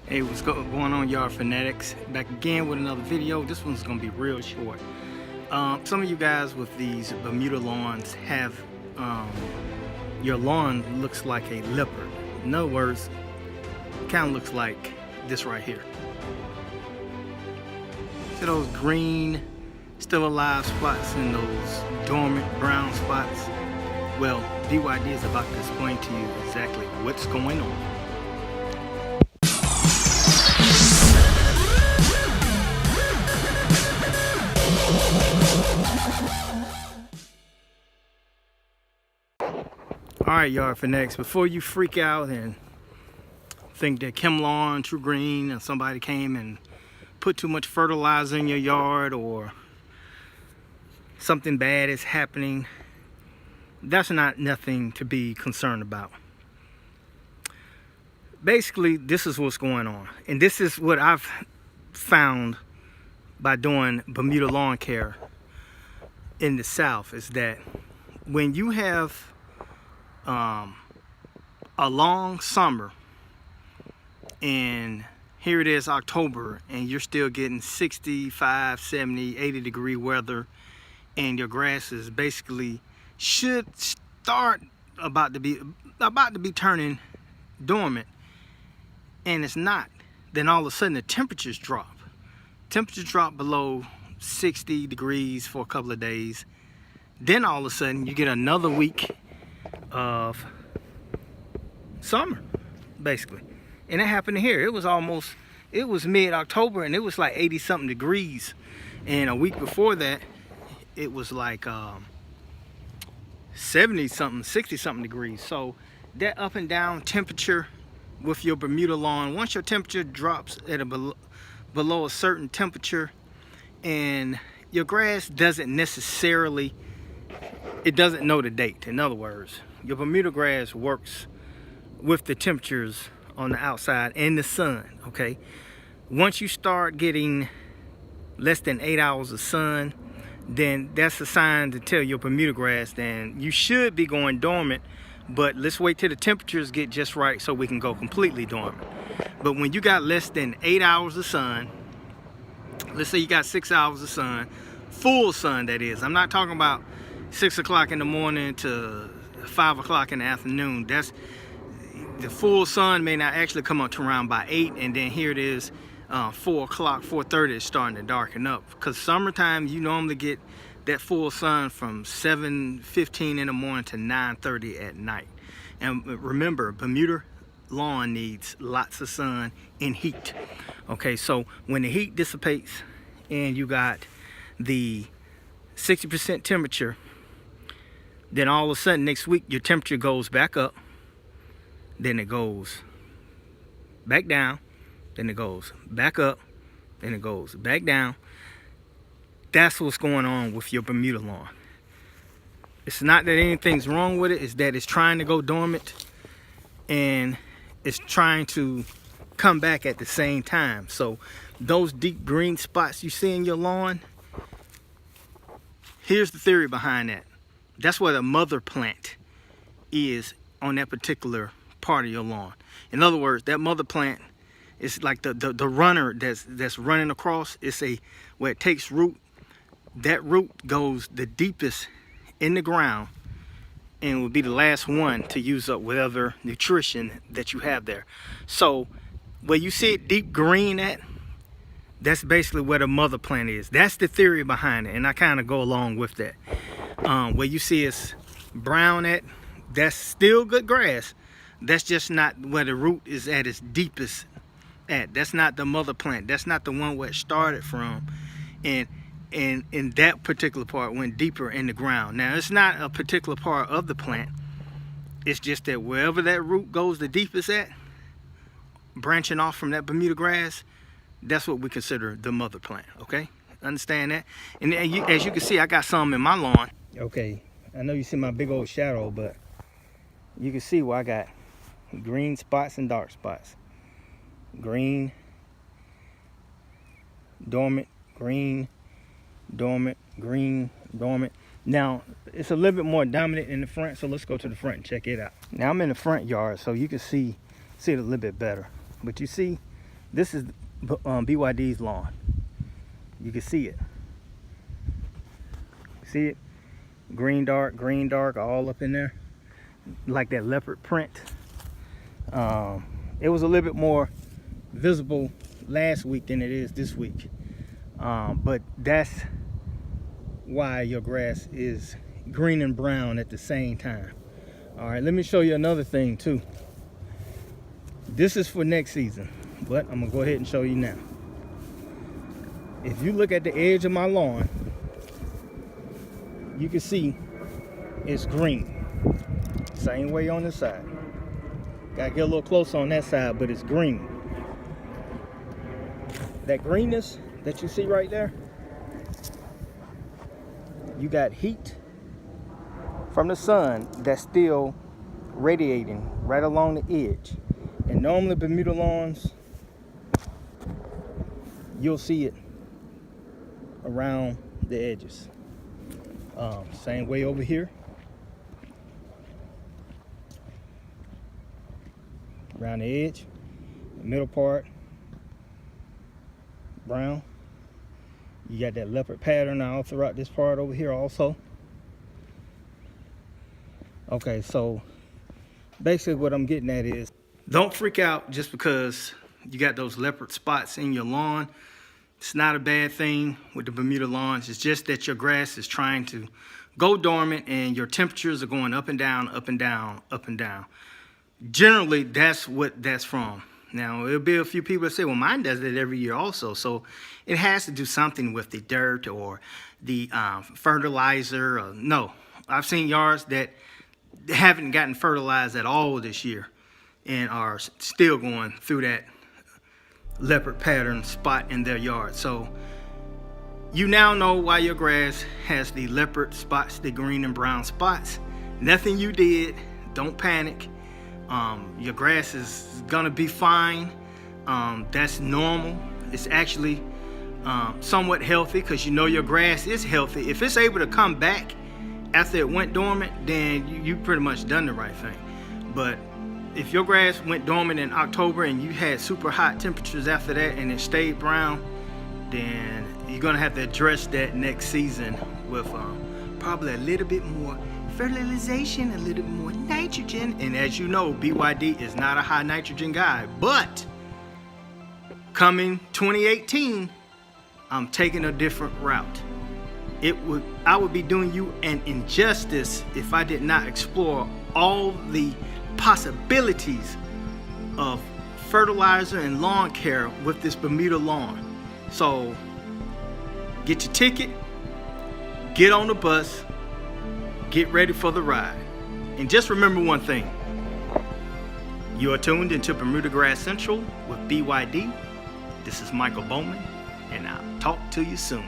Hey, what's going on, yard fanatics? Back again with another video. This one's gonna be real short. Some of you guys with these Bermuda lawns have your lawn looks like a leopard. In other words, kind of looks like this right here. See those green, still alive spots and those dormant brown spots? Well, BYD is about to explain to you exactly what's going on. Alright, yard fanatics, before you freak out and think that Chem Lawn, True Green, and somebody came and put too much fertilizer in your yard or something bad is happening, that's not nothing to be concerned about. Basically, this is what's going on. And this is what I've found by doing Bermuda lawn care in the South, is that when you have a long summer and here it is October and you're still getting 65, 70, 80 degree weather, and your grass is basically should start about to be turning dormant, and it's not, then all of a sudden the temperatures drop below 60 degrees for a couple of days. Then all of a sudden you get another week of summer, basically. And it happened here. It was mid-October and it was like 80 something degrees, and a week before that it was like 70 something, 60 something degrees. So that up and down temperature with your Bermuda lawn, once your temperature drops at below a certain temperature, and your grass doesn't necessarily, it doesn't know the date. In other words, your Bermuda grass works with the temperatures on the outside and the sun, okay? Once you start getting less than 8 hours of sun, then that's a sign to tell your Bermuda grass then you should be going dormant, but let's wait till the temperatures get just right so we can go completely dormant. But when you got less than 8 hours of sun, let's say you got 6 hours of sun, full sun that is, I'm not talking about 6 o'clock in the morning to 5 o'clock in the afternoon. That's the full sun may not actually come up to around by 8, and then here it is 4 o'clock, 4:30 is starting to darken up, because summertime you normally get that full sun from 7:15 in the morning to 9:30 at night. And remember, Bermuda lawn needs lots of sun and heat. Okay, so when the heat dissipates and you got the 60% temperature, then all of a sudden next week your temperature goes back up, then it goes back down, then it goes back up, then it goes back down. That's what's going on with your Bermuda lawn. It's not that anything's wrong with it, it's that it's trying to go dormant and it's trying to come back at the same time. So those deep green spots you see in your lawn, here's the theory behind that. That's where the mother plant is on that particular part of your lawn. In other words, that mother plant is like the runner that's running across. It's where it takes root. That root goes the deepest in the ground and will be the last one to use up whatever nutrition that you have there. So where you see it deep green at, that's basically where the mother plant is. That's the theory behind it, and I kind of go along with that. Where you see it's brown at, that's still good grass. That's just not where the root is at its deepest at. That's not the mother plant. That's not the one where it started from. And in that particular part went deeper in the ground. Now, it's not a particular part of the plant. It's just that wherever that root goes the deepest at, branching off from that Bermuda grass, that's what we consider the mother plant, okay? Understand that? And as you can see, I got some in my lawn. Okay, I know you see my big old shadow, but you can see where I got green spots and dark spots. Green, dormant, green, dormant, green, dormant. Now, it's a little bit more dominant in the front, so let's go to the front and check it out. Now, I'm in the front yard, so you can see it a little bit better. But you see This is BYD's lawn. You can see it. See it? Green dark, all up in there. Like that leopard print. It was a little bit more visible last week than it is this week. But that's why your grass is green and brown at the same time. All right, let me show you another thing too. This is for next season, but I'm gonna go ahead and show you now. If you look at the edge of my lawn, you can see it's green. Same way on this side. Gotta get a little closer on that side, but it's green. That greenness that you see right there, you got heat from the sun that's still radiating right along the edge. And normally Bermuda lawns, you'll see it around the edges. Same way over here. Around the edge, the middle part, brown. You got that leopard pattern all throughout this part over here also. Okay, so basically what I'm getting at is, don't freak out just because you got those leopard spots in your lawn. It's not a bad thing with the Bermuda lawns. It's just that your grass is trying to go dormant and your temperatures are going up and down, up and down, up and down. Generally, that's what that's from. Now, there'll be a few people that say, well, mine does it every year also. So it has to do something with the dirt or the fertilizer. No, I've seen yards that haven't gotten fertilized at all this year and are still going through that leopard pattern spot in their yard. So you now know why your grass has the leopard spots, the green and brown spots. Nothing you did. Don't panic. Your grass is gonna be fine. That's normal. It's actually somewhat healthy because you know your grass is healthy. If it's able to come back after it went dormant, then you pretty much done the right thing. But if your grass went dormant in October and you had super hot temperatures after that and it stayed brown, then you're gonna have to address that next season with probably a little bit more fertilization, a little bit more nitrogen. And as you know, BYD is not a high nitrogen guy, but coming 2018, I'm taking a different route. I would be doing you an injustice if I did not explore all the possibilities of fertilizer and lawn care with this Bermuda lawn. So get your ticket, get on the bus, get ready for the ride. And just remember one thing. You are tuned into Bermuda Grass Central with BYD. This is Michael Bowman, and I'll talk to you soon.